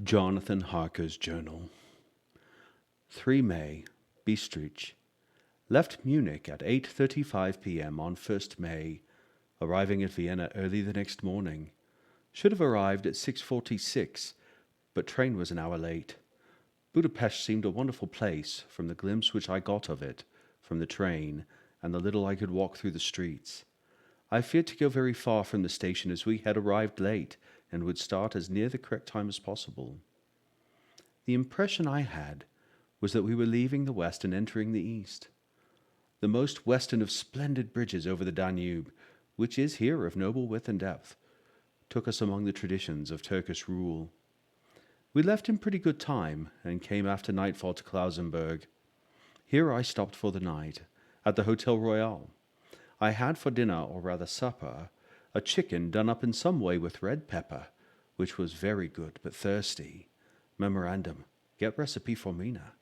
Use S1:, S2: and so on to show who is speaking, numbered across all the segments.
S1: Jonathan Harker's Journal. 3 May, Biestrich. Left Munich at 8:35 p.m. on 1st May, arriving at Vienna early the next morning. Should have arrived at 6:46, but train was an hour late. Budapest seemed a wonderful place from the glimpse which I got of it from the train and the little I could walk through the streets. I feared to go very far from the station as we had arrived late and would start as near the correct time as possible. The impression I had was that we were leaving the west and entering the east. The most western of splendid bridges over the Danube, which is here of noble width and depth, took us among the traditions of Turkish rule. We left in pretty good time and came after nightfall to Klausenburg. Here I stopped for the night, at the Hotel Royal. I had for dinner, or rather supper, a chicken done up in some way with red pepper, which was very good but thirsty. Memorandum, get recipe for Mina.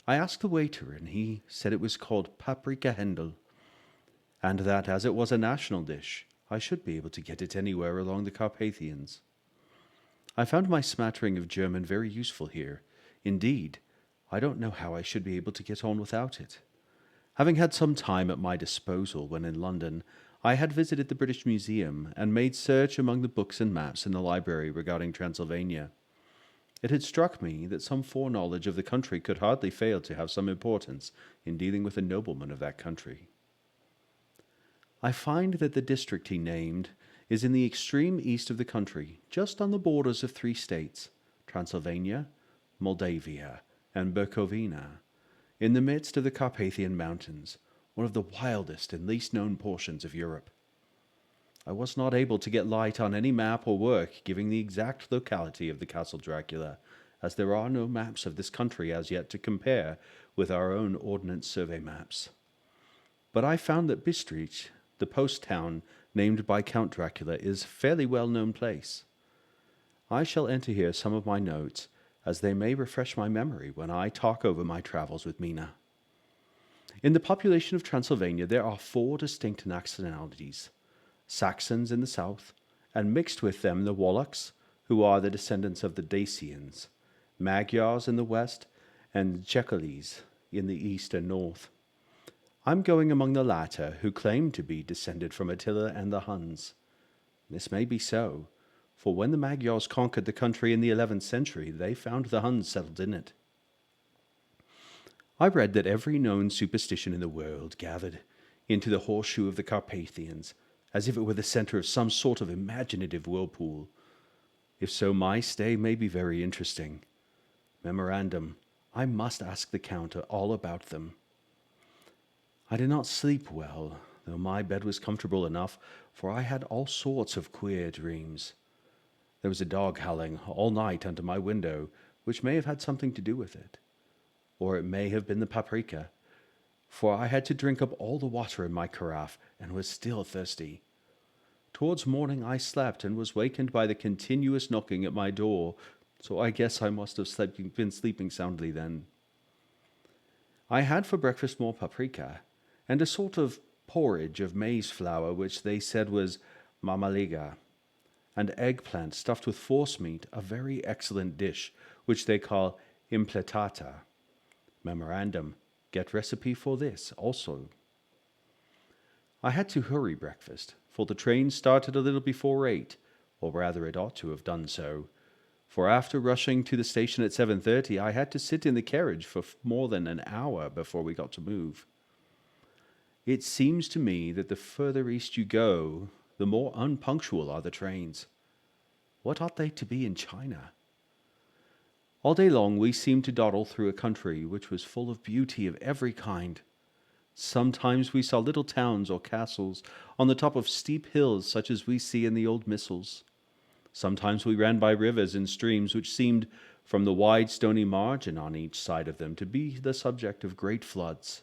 S1: I asked the waiter, and he said it was called paprika Händel, and that as it was a national dish, I should be able to get it anywhere along the Carpathians. I found my smattering of German very useful here. Indeed, I don't know how I should be able to get on without it. Having had some time at my disposal when in London, I had visited the British Museum and made search among the books and maps in the library regarding Transylvania. It had struck me that some foreknowledge of the country could hardly fail to have some importance in dealing with a nobleman of that country. I find that the district he named is in the extreme east of the country, just on the borders of 3 states, Transylvania, Moldavia, and Bukovina, in the midst of the Carpathian Mountains, one of the wildest and least known portions of Europe. I was not able to get light on any map or work giving the exact locality of the Castle Dracula, as there are no maps of this country as yet to compare with our own Ordnance Survey maps. But I found that Biestrich, the post town named by Count Dracula, is a fairly well-known place. I shall enter here some of my notes, as they may refresh my memory when I talk over my travels with Mina. In the population of Transylvania there are 4 distinct nationalities: Saxons in the south, and mixed with them the Wallachs, who are the descendants of the Dacians, Magyars in the west, and Czechoslovakians in the east and north. I'm going among the latter, who claim to be descended from Attila and the Huns. This may be so, for when the Magyars conquered the country in the 11th century, they found the Huns settled in it. I read that every known superstition in the world gathered into the horseshoe of the Carpathians, as if it were the center of some sort of imaginative whirlpool. If so, my stay may be very interesting. Memorandum, I must ask the Count all about them. I did not sleep well, though my bed was comfortable enough, for I had all sorts of queer dreams. There was a dog howling all night under my window, which may have had something to do with it. Or it may have been the paprika, for I had to drink up all the water in my carafe and was still thirsty. Towards morning I slept and was wakened by the continuous knocking at my door, so I guess I must have been sleeping soundly then. I had for breakfast more paprika, and a sort of porridge of maize flour which they said was mamaliga, and eggplant stuffed with forcemeat, a very excellent dish, which they call impletata. Memorandum, get recipe for this also. I had to hurry breakfast, for the train started a little before 8, or rather it ought to have done so, for after rushing to the station at 7:30, I had to sit in the carriage for more than an hour before we got to move. It seems to me that the further east you go, the more unpunctual are the trains. What ought they to be in China? All day long we seemed to dawdle through a country which was full of beauty of every kind. Sometimes we saw little towns or castles on the top of steep hills such as we see in the old missals. Sometimes we ran by rivers and streams which seemed, from the wide stony margin on each side of them, to be the subject of great floods.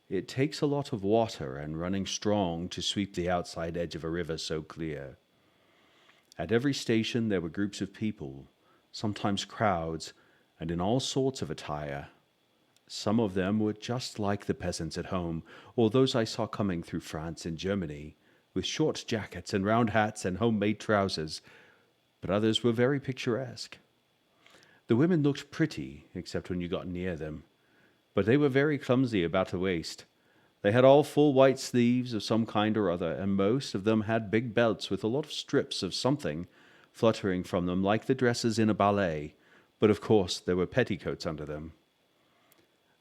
S1: It takes a lot of water and running strong to sweep the outside edge of a river so clear. At every station there were groups of people, sometimes crowds, and in all sorts of attire. Some of them were just like the peasants at home, or those I saw coming through France and Germany, with short jackets and round hats and homemade trousers, but others were very picturesque. The women looked pretty, except when you got near them, but they were very clumsy about the waist. They had all full white sleeves of some kind or other, and most of them had big belts with a lot of strips of something fluttering from them like the dresses in a ballet, but of course there were petticoats under them.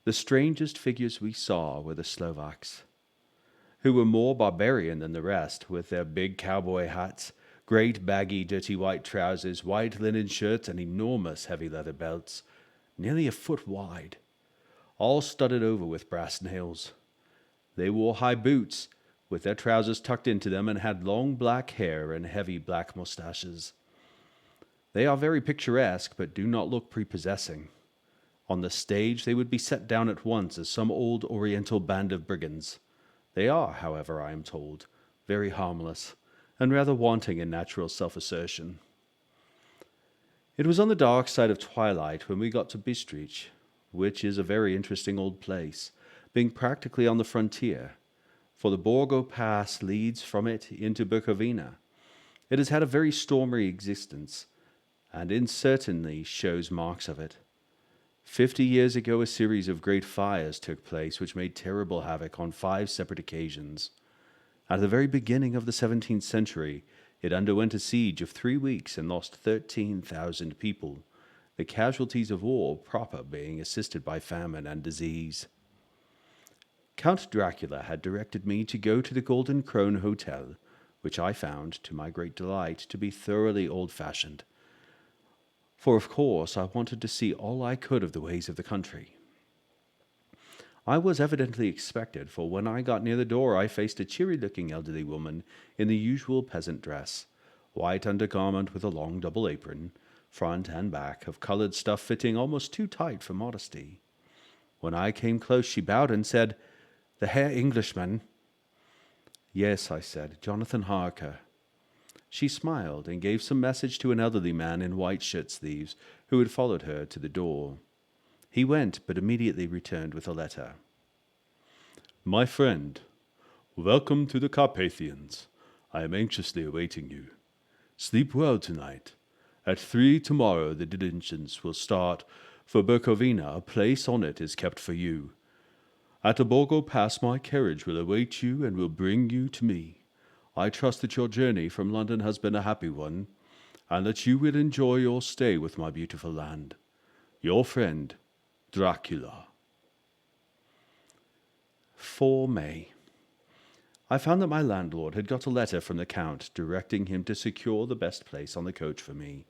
S1: The strangest figures we saw were the Slovaks, who were more barbarian than the rest, with their big cowboy hats, great baggy dirty white trousers, white linen shirts, and enormous heavy leather belts, nearly a foot wide, all studded over with brass nails. They wore high boots, with their trousers tucked into them, and had long black hair and heavy black mustaches. They are very picturesque, but do not look prepossessing. On the stage they would be set down at once as some old oriental band of brigands. They are, however, I am told, very harmless, and rather wanting in natural self-assertion. It was on the dark side of twilight when we got to Bistritz, which is a very interesting old place, being practically on the frontier, for the Borgo Pass leads from it into Bukovina. It has had a very stormy existence, and certainly shows marks of it. 50 years ago, a series of great fires took place which made terrible havoc on 5 separate occasions. At the very beginning of the 17th century, it underwent a siege of 3 weeks and lost 13,000 people, the casualties of war proper being assisted by famine and disease. Count Dracula had directed me to go to the Golden Krone Hotel, which I found, to my great delight, to be thoroughly old-fashioned. For of course I wanted to see all I could of the ways of the country. I was evidently expected, for when I got near the door I faced a cheery-looking elderly woman in the usual peasant dress, white undergarment with a long double apron, front and back, of colored stuff fitting almost too tight for modesty. When I came close she bowed and said, "The Herr Englishman." "Yes," I said, "Jonathan Harker." She smiled and gave some message to an elderly man in white shirt-sleeves who had followed her to the door. He went, but immediately returned with a letter. "My friend, welcome to the Carpathians. I am anxiously awaiting you. Sleep well tonight. At 3 tomorrow the diligence will start for Bukovina. A place on it is kept for you. At the Borgo Pass my carriage will await you and will bring you to me. I trust that your journey from London has been a happy one, and that you will enjoy your stay with my beautiful land. Your friend, Dracula." 4 May. I found that my landlord had got a letter from the Count directing him to secure the best place on the coach for me,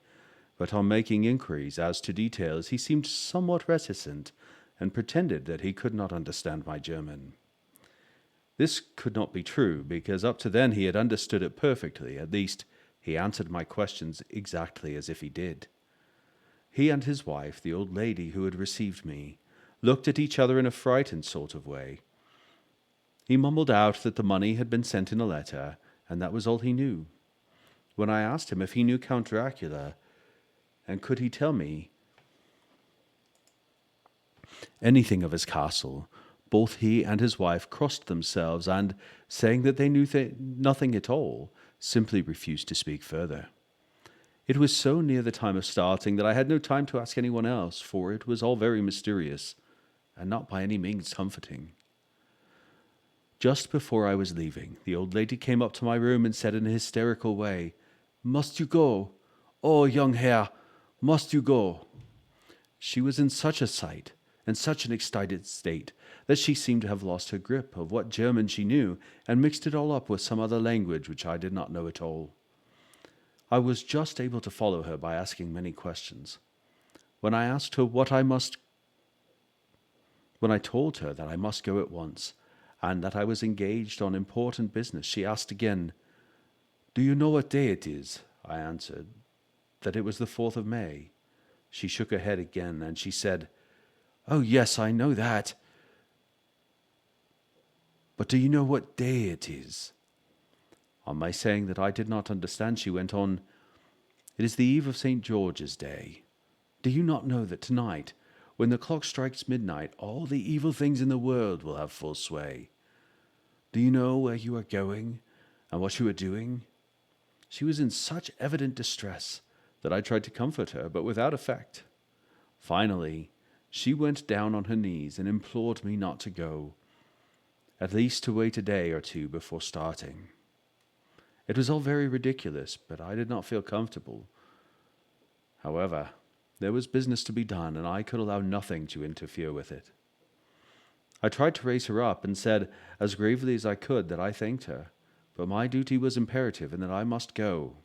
S1: but on making inquiries as to details he seemed somewhat reticent and pretended that he could not understand my German. This could not be true, because up to then he had understood it perfectly. At least, he answered my questions exactly as if he did. He and his wife, the old lady who had received me, looked at each other in a frightened sort of way. He mumbled out that the money had been sent in a letter, and that was all he knew. When I asked him if he knew Count Dracula, and could he tell me anything of his castle, both he and his wife crossed themselves and, saying that they knew nothing at all, simply refused to speak further. It was so near the time of starting that I had no time to ask anyone else, for it was all very mysterious, and not by any means comforting. Just before I was leaving, the old lady came up to my room and said in a hysterical way, "Must you go? Oh, young Herr, must you go?" She was in such a sight, and such an excited state, that she seemed to have lost her grip of what German she knew, and mixed it all up with some other language which I did not know at all. I was just able to follow her by asking many questions. When I told her that I must go at once, and that I was engaged on important business, she asked again, "Do you know what day it is?" I answered that it was the 4th of May. She shook her head again, and she said, "Oh, yes, I know that. But do you know what day it is?" On my saying that I did not understand, she went on, "It is the eve of St. George's Day. Do you not know that tonight, when the clock strikes midnight, all the evil things in the world will have full sway? Do you know where you are going, and what you are doing?" She was in such evident distress that I tried to comfort her, but without effect. Finally, she went down on her knees and implored me not to go, at least to wait a day or two before starting. It was all very ridiculous, but I did not feel comfortable. However, there was business to be done, and I could allow nothing to interfere with it. I tried to raise her up and said, as gravely as I could, that I thanked her, but my duty was imperative and that I must go.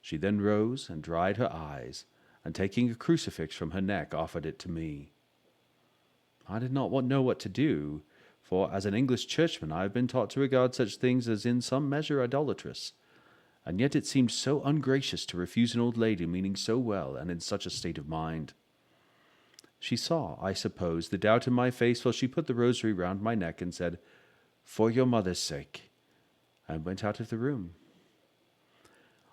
S1: She then rose and dried her eyes, and taking a crucifix from her neck, offered it to me. I did not know what to do, for as an English churchman I have been taught to regard such things as in some measure idolatrous, and yet it seemed so ungracious to refuse an old lady meaning so well and in such a state of mind. She saw, I suppose, the doubt in my face, for she put the rosary round my neck and said, "For your mother's sake," and went out of the room.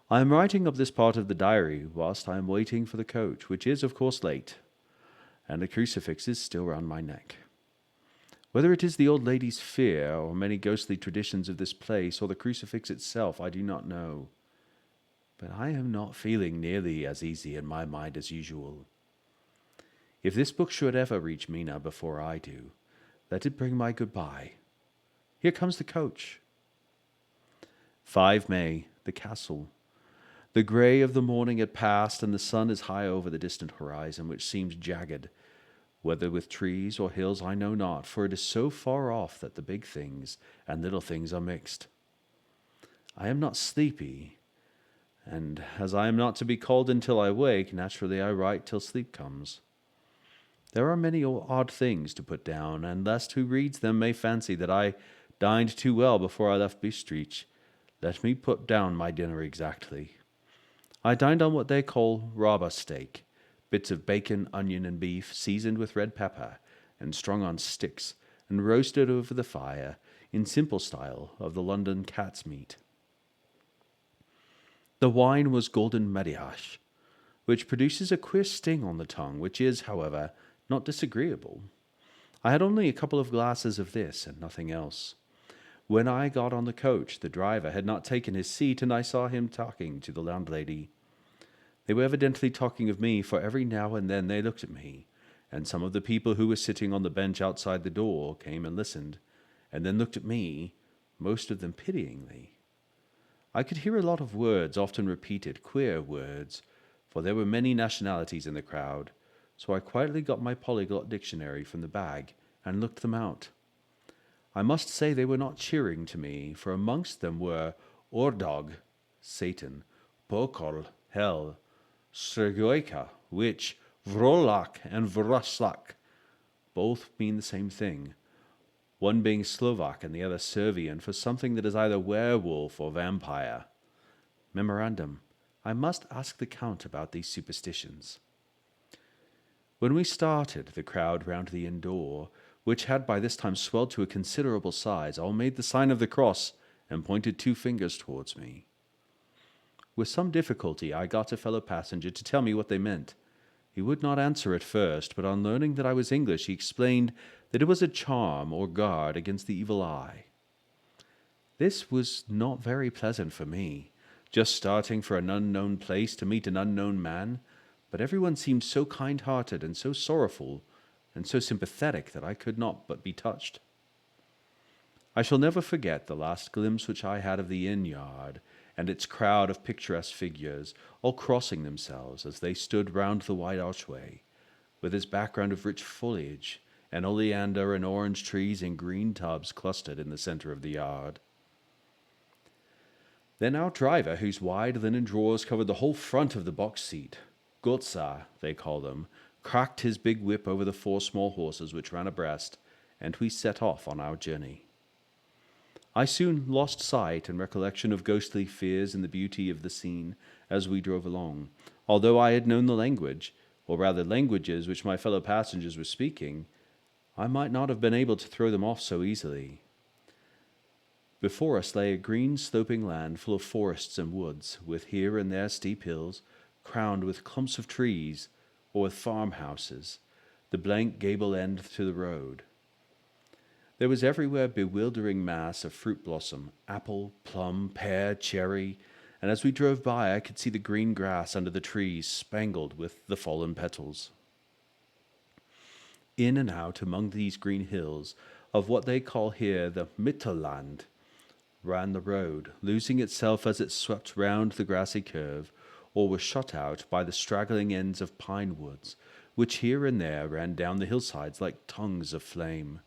S1: I am writing up this part of the diary whilst I am waiting for the coach, which is, of course, late, and the crucifix is still round my neck. Whether it is the old lady's fear, or many ghostly traditions of this place, or the crucifix itself, I do not know. But I am not feeling nearly as easy in my mind as usual. If this book should ever reach Mina before I do, let it bring my goodbye. Here comes the coach. 5 May, the castle. The grey of the morning had passed, and the sun is high over the distant horizon, which seems jagged, whether with trees or hills I know not, for it is so far off that the big things and little things are mixed. I am not sleepy, and as I am not to be called until I wake, naturally I write till sleep comes. There are many odd things to put down, and lest who reads them may fancy that I dined too well before I left Bistritz, let me put down my dinner exactly. I dined on what they call robber steak, bits of bacon, onion, and beef, seasoned with red pepper, and strung on sticks, and roasted over the fire, in simple style of the London cat's meat. The wine was golden mariage, which produces a queer sting on the tongue, which is, however, not disagreeable. I had only a couple of glasses of this, and nothing else. When I got on the coach, the driver had not taken his seat, and I saw him talking to the landlady. They were evidently talking of me, for every now and then they looked at me, and some of the people who were sitting on the bench outside the door came and listened, and then looked at me, most of them pityingly. I could hear a lot of words, often repeated, queer words, for there were many nationalities in the crowd, so I quietly got my polyglot dictionary from the bag and looked them out. I must say they were not cheering to me, for amongst them were Ordog, Satan, Pokol, hell, Strgoika, witch, Vrolak, and Vroslak. Both mean the same thing, one being Slovak and the other Servian, for something that is either werewolf or vampire. Memorandum: I must ask the Count about these superstitions. When we started, the crowd round the inn door, which had by this time swelled to a considerable size, all made the sign of the cross and pointed 2 fingers towards me. With some difficulty I got a fellow passenger to tell me what they meant. He would not answer at first, but on learning that I was English, he explained that it was a charm or guard against the evil eye. This was not very pleasant for me, just starting for an unknown place to meet an unknown man, but everyone seemed so kind-hearted and so sorrowful and so sympathetic that I could not but be touched. I shall never forget the last glimpse which I had of the inn-yard and its crowd of picturesque figures, all crossing themselves as they stood round the wide archway, with its background of rich foliage and oleander and orange trees in green tubs clustered in the center of the yard. Then our driver, whose wide linen drawers covered the whole front of the box seat, Gotza, they call them, cracked his big whip over the 4 small horses which ran abreast, and we set off on our journey. I soon lost sight and recollection of ghostly fears in the beauty of the scene as we drove along, although I had known the language, or rather languages which my fellow passengers were speaking. I might not have been able to throw them off so easily. Before us lay a green sloping land full of forests and woods, with here and there steep hills, crowned with clumps of trees, or with farmhouses, the blank gable end to the road. There was everywhere bewildering mass of fruit blossom, apple, plum, pear, cherry, and as we drove by I could see the green grass under the trees spangled with the fallen petals. In and out among these green hills of what they call here the Mittelland ran the road, losing itself as it swept round the grassy curve, or was shut out by the straggling ends of pine woods, which here and there ran down the hillsides like tongues of flame.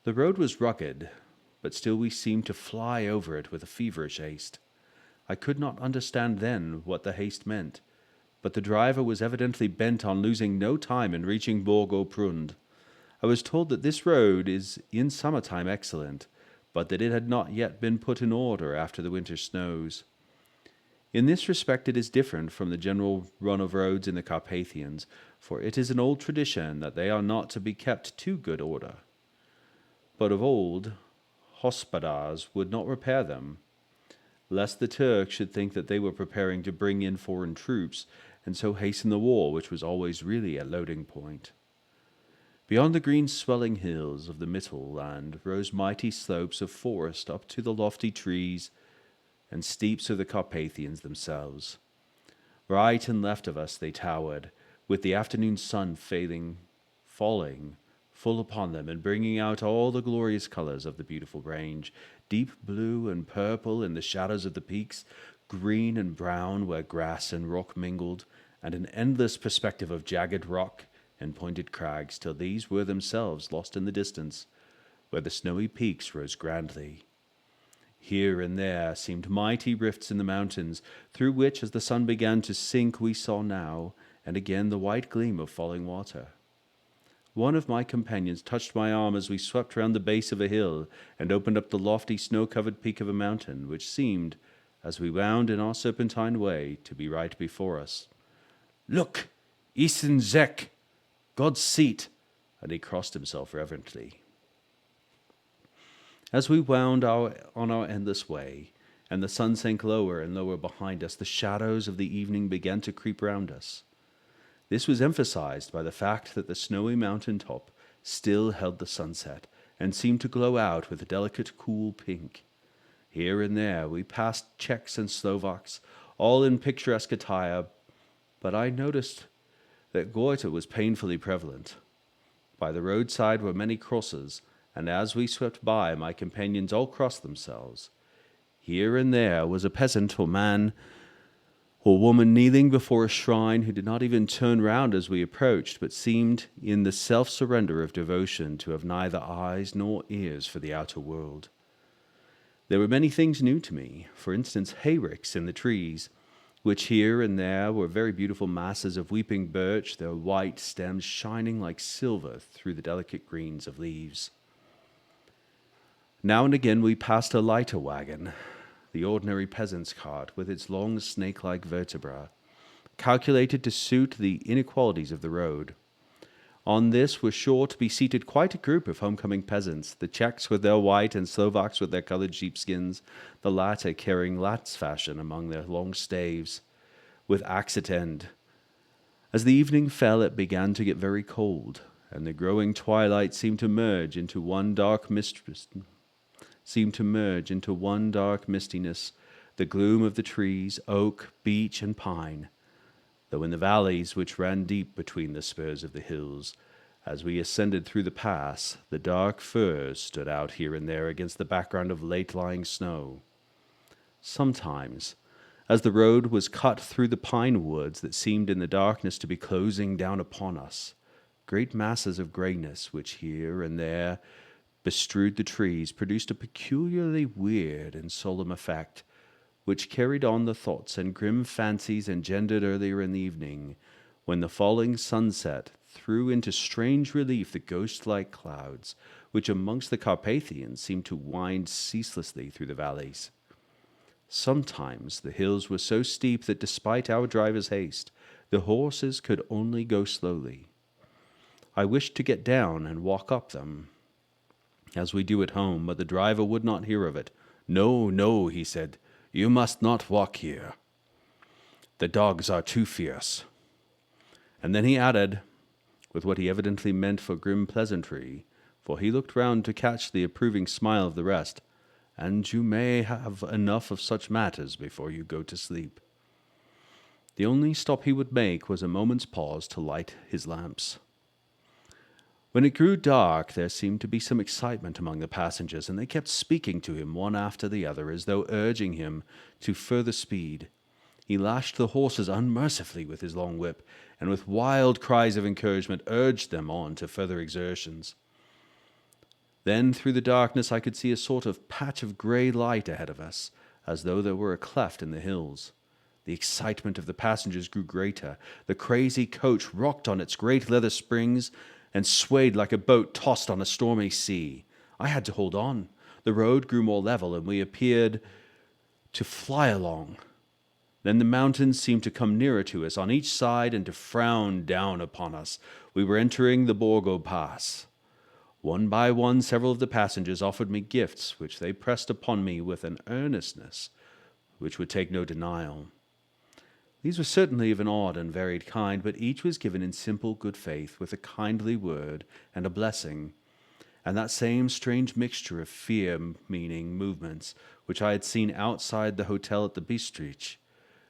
S1: The road was rugged, but still we seemed to fly over it with a feverish haste. I could not understand then what the haste meant, but the driver was evidently bent on losing no time in reaching Borg au Prund. I was told that this road is in summertime excellent, but that it had not yet been put in order after the winter snows. In this respect it is different from the general run of roads in the Carpathians, for it is an old tradition that they are not to be kept too good order. But of old, hospodars would not repair them, lest the Turks should think that they were preparing to bring in foreign troops, and so hasten the war, which was always really a loading point. Beyond the green swelling hills of the Mittelland rose mighty slopes of forest up to the lofty trees and steeps of the Carpathians themselves. Right and left of us they towered, with the afternoon sun falling full upon them and bringing out all the glorious colors of the beautiful range, deep blue and purple in the shadows of the peaks, green and brown where grass and rock mingled, and an endless perspective of jagged rock and pointed crags, till these were themselves lost in the distance, where the snowy peaks rose grandly. Here and there seemed mighty rifts in the mountains, through which, as the sun began to sink, we saw now and again the white gleam of falling water. One of my companions touched my arm as we swept round the base of a hill and opened up the lofty snow-covered peak of a mountain, which seemed, as we wound in our serpentine way, to be right before us. "Look, Isen Zek, God's seat," and he crossed himself reverently. As we wound on our endless way, and the sun sank lower and lower behind us, the shadows of the evening began to creep round us. This was emphasized by the fact that the snowy mountain top still held the sunset, and seemed to glow out with a delicate, cool pink. Here and there we passed Czechs and Slovaks, all in picturesque attire, but I noticed that goiter was painfully prevalent. By the roadside were many crosses, and as we swept by, my companions all crossed themselves. Here and there was a peasant or man or woman kneeling before a shrine who did not even turn round as we approached, but seemed in the self-surrender of devotion to have neither eyes nor ears for the outer world. There were many things new to me, for instance hayricks in the trees, which here and there were very beautiful masses of weeping birch, their white stems shining like silver through the delicate greens of leaves. Now and again we passed a lighter wagon, the ordinary peasant's cart, with its long snake-like vertebra, calculated to suit the inequalities of the road. On this was sure to be seated quite a group of homecoming peasants, the Czechs with their white and Slovaks with their colored sheepskins, the latter carrying Latz fashion among their long staves, with axe at end. As the evening fell, it began to get very cold, and the growing twilight seemed to merge into one dark mistiness, the gloom of the trees, oak, beech, and pine, though in the valleys which ran deep between the spurs of the hills, as we ascended through the pass, the dark firs stood out here and there against the background of late-lying snow. Sometimes, as the road was cut through the pine woods that seemed in the darkness to be closing down upon us, great masses of grayness, which here and there bestrewed the trees, produced a peculiarly weird and solemn effect, which carried on the thoughts and grim fancies engendered earlier in the evening, when the falling sunset threw into strange relief the ghost-like clouds, which amongst the Carpathians seemed to wind ceaselessly through the valleys. Sometimes the hills were so steep that despite our driver's haste, the horses could only go slowly. I wished to get down and walk up them, as we do at home, but the driver would not hear of it. "No, no," he said, "you must not walk here. The dogs are too fierce." And then he added, with what he evidently meant for grim pleasantry, for he looked round to catch the approving smile of the rest, and you may have enough of such matters before you go to sleep." The only stop he would make was a moment's pause to light his lamps. When it grew dark, there seemed to be some excitement among the passengers, and they kept speaking to him one after the other, as though urging him to further speed. He lashed the horses unmercifully with his long whip, and with wild cries of encouragement urged them on to further exertions. Then through the darkness I could see a sort of patch of gray light ahead of us, as though there were a cleft in the hills. The excitement of the passengers grew greater. The crazy coach rocked on its great leather springs and swayed like a boat tossed on a stormy sea. I had to hold on. The road grew more level, and we appeared to fly along. Then the mountains seemed to come nearer to us on each side and to frown down upon us. We were entering the Borgo Pass. One by one, several of the passengers offered me gifts, which they pressed upon me with an earnestness which would take no denial. These were certainly of an odd and varied kind, but each was given in simple good faith, with a kindly word and a blessing, and that same strange mixture of fear-meaning movements which I had seen outside the hotel at the Bistritz,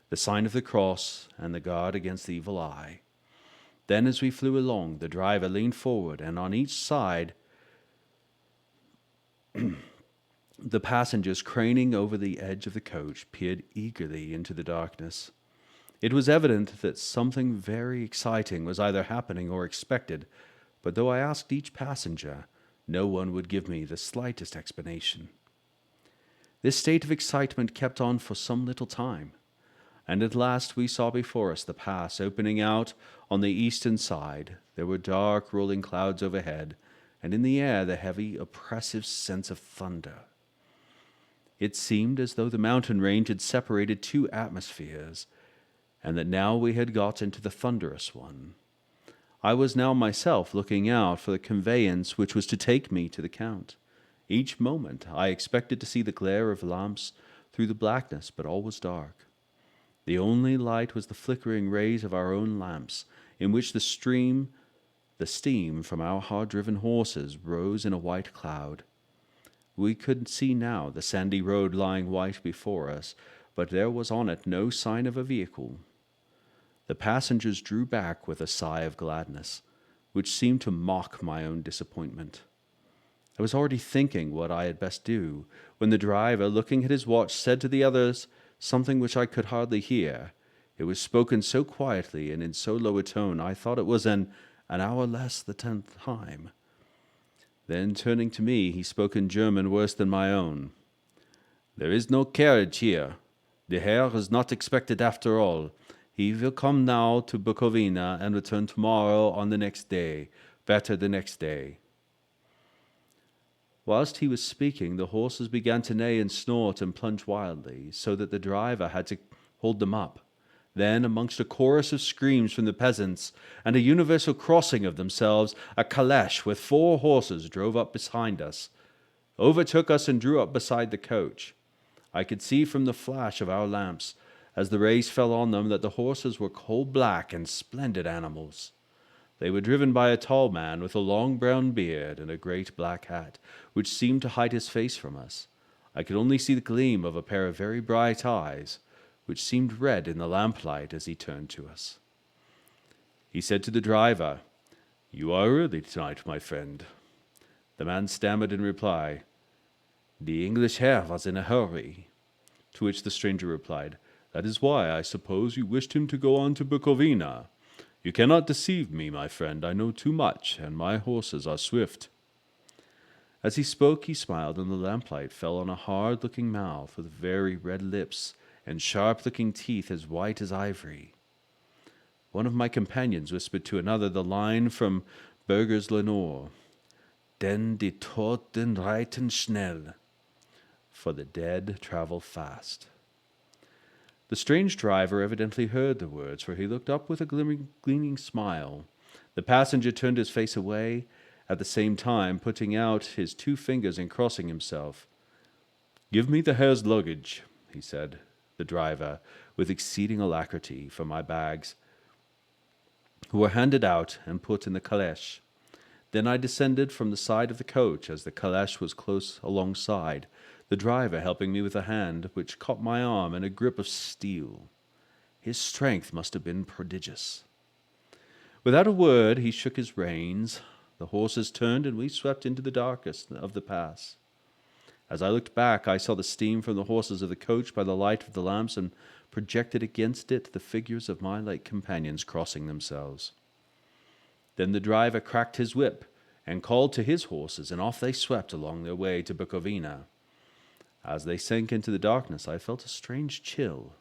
S1: the sign of the cross and the guard against the evil eye. Then, as we flew along, the driver leaned forward, and on each side the passengers, craning over the edge of the coach, peered eagerly into the darkness. It was evident that something very exciting was either happening or expected, but though I asked each passenger, no one would give me the slightest explanation. This state of excitement kept on for some little time, and at last we saw before us the pass opening out on the eastern side. There were dark rolling clouds overhead, and in the air the heavy, oppressive sense of thunder. It seemed as though the mountain range had separated two atmospheres, and that now we had got into the thunderous one. I was now myself looking out for the conveyance which was to take me to the Count. Each moment I expected to see the glare of lamps through the blackness, but all was dark. The only light was the flickering rays of our own lamps, in which the steam from our hard-driven horses rose in a white cloud. We could see now the sandy road lying white before us, but there was on it no sign of a vehicle. The passengers drew back with a sigh of gladness, which seemed to mock my own disappointment. I was already thinking what I had best do, when the driver, looking at his watch, said to the others something which I could hardly hear. It was spoken so quietly and in so low a tone, I thought it was an hour less the 10th time. Then, turning to me, he spoke in German worse than my own. "There is no carriage here. The Herr is not expected after all. He will come now to Bukovina and return tomorrow on the next day, better the next day." Whilst he was speaking, the horses began to neigh and snort and plunge wildly, so that the driver had to hold them up. Then, amongst a chorus of screams from the peasants and a universal crossing of themselves, a caleche with 4 horses drove up behind us, overtook us, and drew up beside the coach. I could see from the flash of our lamps, as the rays fell on them, that the horses were coal-black and splendid animals. They were driven by a tall man with a long brown beard and a great black hat, which seemed to hide his face from us. I could only see the gleam of a pair of very bright eyes, which seemed red in the lamplight as he turned to us. He said to the driver, "You are early tonight, my friend." The man stammered in reply, "The English Herr was in a hurry." To which the stranger replied, "That is why, I suppose, you wished him to go on to Bukovina. You cannot deceive me, my friend. I know too much, and my horses are swift." As he spoke, he smiled, and the lamplight fell on a hard-looking mouth with very red lips and sharp-looking teeth as white as ivory. One of my companions whispered to another the line from Bürger's Lenore, "Denn die Toten reiten schnell," for the dead travel fast. The strange driver evidently heard the words, for he looked up with a gleaming smile. The passenger turned his face away, at the same time putting out his 2 fingers and crossing himself. "Give me the Herr's luggage," he said, the driver, with exceeding alacrity, for my bags, who were handed out and put in the caleche. Then I descended from the side of the coach as the caleche was close alongside. the driver helping me with a hand which caught my arm in a grip of steel. His strength must have been prodigious. Without a word, he shook his reins. The horses turned, and we swept into the darkest of the pass. As I looked back, I saw the steam from the horses of the coach by the light of the lamps, and projected against it the figures of my late companions crossing themselves. Then the driver cracked his whip and called to his horses, and off they swept along their way to Bukovina. As they sank into the darkness, I felt a strange chill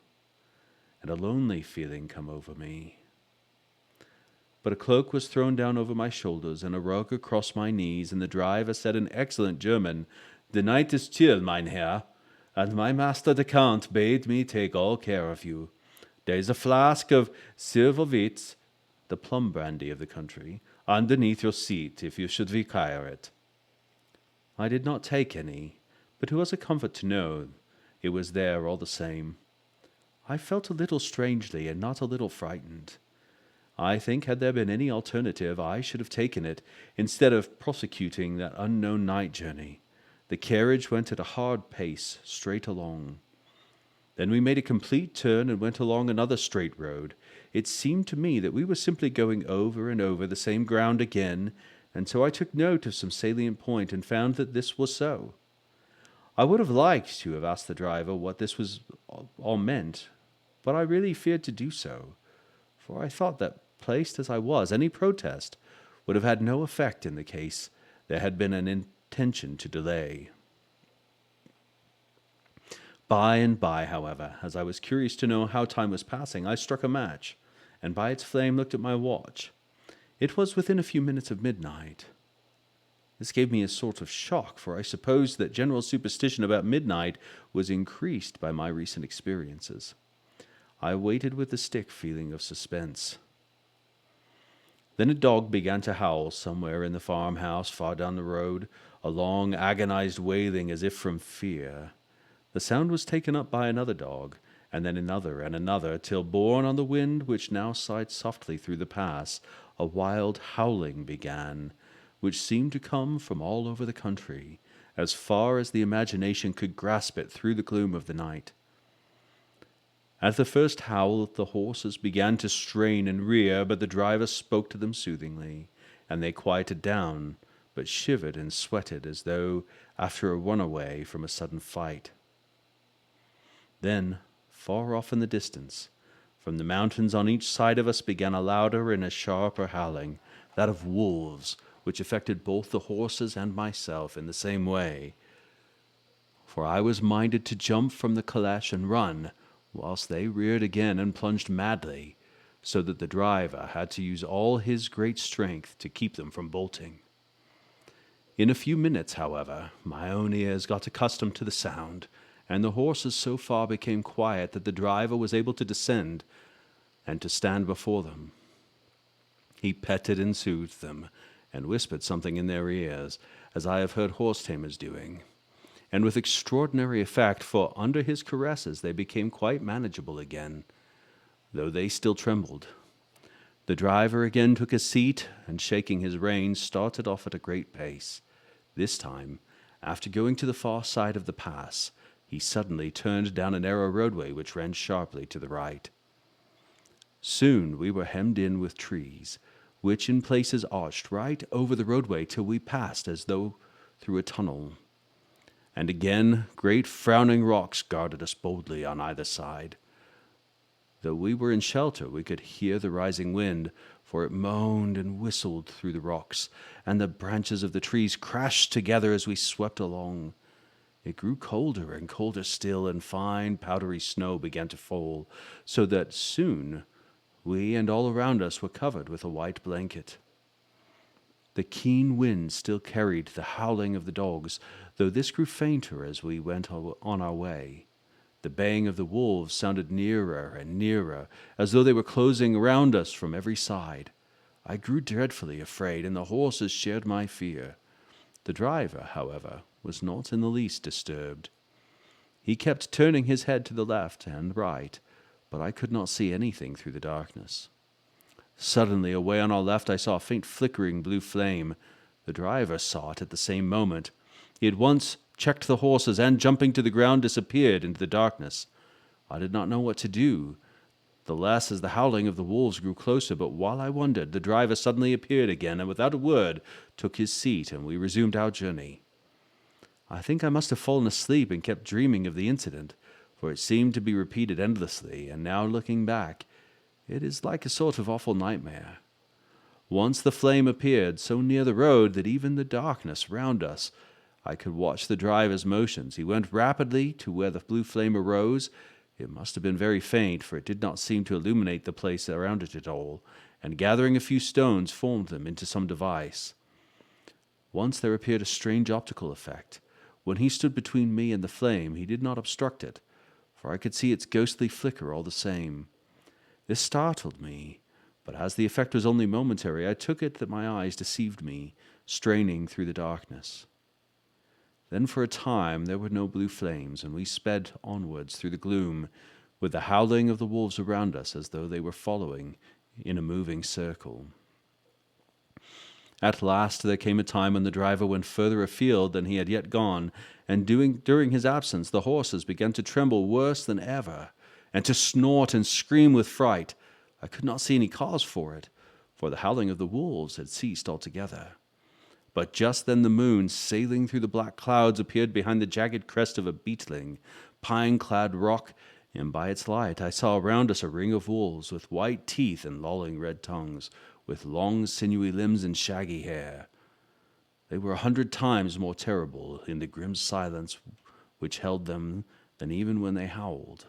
S1: and a lonely feeling come over me. But a cloak was thrown down over my shoulders and a rug across my knees, and the driver said in excellent German, "The night is chill, mein Herr, and my master the Count bade me take all care of you. There is a flask of Silverwitz, the plum brandy of the country, underneath your seat if you should require it." I did not take any, but it was a comfort to know it was there all the same. I felt a little strangely and not a little frightened. I think had there been any alternative, I should have taken it, instead of prosecuting that unknown night journey. The carriage went at a hard pace, straight along. Then we made a complete turn and went along another straight road. It seemed to me that we were simply going over and over the same ground again, and so I took note of some salient point and found that this was so. I would have liked to have asked the driver what this was all meant, but I really feared to do so, for I thought that, placed as I was, any protest would have had no effect in the case there had been an intention to delay. By and by, however, as I was curious to know how time was passing, I struck a match, and by its flame looked at my watch. It was within a few minutes of midnight. This gave me a sort of shock, for I supposed that general superstition about midnight was increased by my recent experiences. I waited with a sick feeling of suspense. Then a dog began to howl somewhere in the farmhouse far down the road, a long, agonized wailing as if from fear. The sound was taken up by another dog, and then another, till, borne on the wind which now sighed softly through the pass, a wild howling began, which seemed to come from all over the country, as far as the imagination could grasp it through the gloom of the night. At the first howl, the horses began to strain and rear, but the driver spoke to them soothingly, and they quieted down, but shivered and sweated as though after a runaway from a sudden fight. Then, far off in the distance, from the mountains on each side of us began a louder and a sharper howling, that of wolves, which affected both the horses and myself in the same way. For I was minded to jump from the caleche and run, whilst they reared again and plunged madly, so that the driver had to use all his great strength to keep them from bolting. In a few minutes, however, my own ears got accustomed to the sound, and the horses so far became quiet that the driver was able to descend and to stand before them. He petted and soothed them, and whispered something in their ears, as I have heard horse-tamers doing, and with extraordinary effect, for under his caresses they became quite manageable again, though they still trembled. The driver again took a seat, and shaking his reins, started off at a great pace. This time, after going to the far side of the pass, he suddenly turned down a narrow roadway which ran sharply to the right. Soon we were hemmed in with trees, which in places arched right over the roadway till we passed as though through a tunnel. And again great frowning rocks guarded us boldly on either side. Though we were in shelter, we could hear the rising wind, for it moaned and whistled through the rocks, and the branches of the trees crashed together as we swept along. It grew colder and colder still, and fine powdery snow began to fall, so that soon we and all around us were covered with a white blanket. The keen wind still carried the howling of the dogs, though this grew fainter as we went on our way. The baying of the wolves sounded nearer and nearer, as though they were closing around us from every side. I grew dreadfully afraid, and the horses shared my fear. The driver, however, was not in the least disturbed. He kept turning his head to the left and right, but I could not see anything through the darkness. Suddenly, away on our left, I saw a faint flickering blue flame. The driver saw it at the same moment. He at once checked the horses, and jumping to the ground disappeared into the darkness. I did not know what to do, the less as the howling of the wolves grew closer, but while I wondered, the driver suddenly appeared again and without a word took his seat, and we resumed our journey. I think I must have fallen asleep and kept dreaming of the incident, for it seemed to be repeated endlessly, and now looking back, it is like a sort of awful nightmare. Once the flame appeared so near the road that even the darkness round us, I could watch the driver's motions. He went rapidly to where the blue flame arose. It must have been very faint, for it did not seem to illuminate the place around it at all, and gathering a few stones formed them into some device. Once there appeared a strange optical effect. When he stood between me and the flame, he did not obstruct it, for I could see its ghostly flicker all the same. This startled me, but as the effect was only momentary, I took it that my eyes deceived me, straining through the darkness. Then for a time there were no blue flames, and we sped onwards through the gloom, with the howling of the wolves around us as though they were following in a moving circle. At last there came a time when the driver went further afield than he had yet gone, and during his absence the horses began to tremble worse than ever, and to snort and scream with fright. I could not see any cause for it, for the howling of the wolves had ceased altogether. But just then the moon, sailing through the black clouds, appeared behind the jagged crest of a beetling, pine-clad rock, and by its light I saw around us a ring of wolves with white teeth and lolling red tongues, with long sinewy limbs and shaggy hair. They were 100 times more terrible in the grim silence which held them than even when they howled.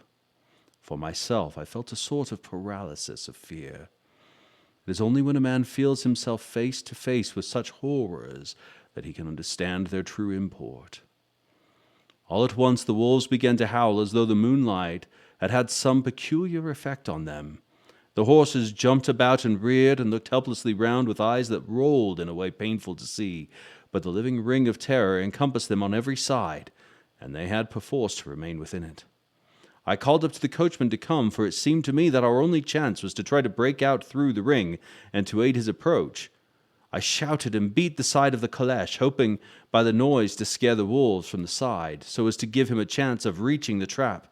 S1: For myself, I felt a sort of paralysis of fear. It is only when a man feels himself face to face with such horrors that he can understand their true import. All at once the wolves began to howl as though the moonlight had had some peculiar effect on them. The horses jumped about and reared and looked helplessly round with eyes that rolled in a way painful to see, but the living ring of terror encompassed them on every side, and they had perforce to remain within it. I called up to the coachman to come, for it seemed to me that our only chance was to try to break out through the ring and to aid his approach. I shouted and beat the side of the caleche, hoping by the noise to scare the wolves from the side, so as to give him a chance of reaching the trap.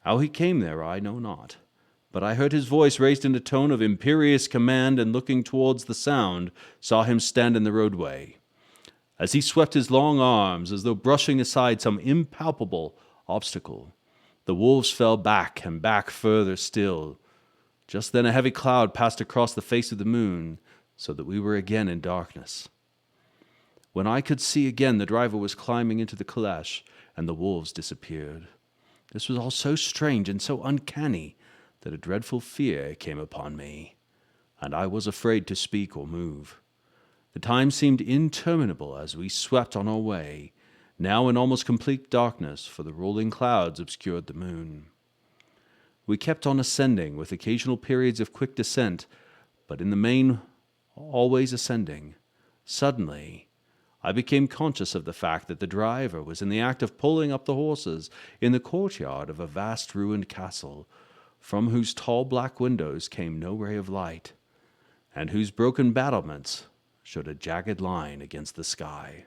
S1: How he came there I know not, but I heard his voice raised in a tone of imperious command, and looking towards the sound, saw him stand in the roadway. As he swept his long arms, as though brushing aside some impalpable obstacle, the wolves fell back and back further still. Just then a heavy cloud passed across the face of the moon, so that we were again in darkness. When I could see again, the driver was climbing into the caleche, and the wolves disappeared. This was all so strange and so uncanny that a dreadful fear came upon me, and I was afraid to speak or move. The time seemed interminable as we swept on our way, now in almost complete darkness, for the rolling clouds obscured the moon. We kept on ascending, with occasional periods of quick descent, but in the main always ascending. Suddenly, I became conscious of the fact that the driver was in the act of pulling up the horses in the courtyard of a vast ruined castle, from whose tall black windows came no ray of light, and whose broken battlements showed a jagged line against the sky.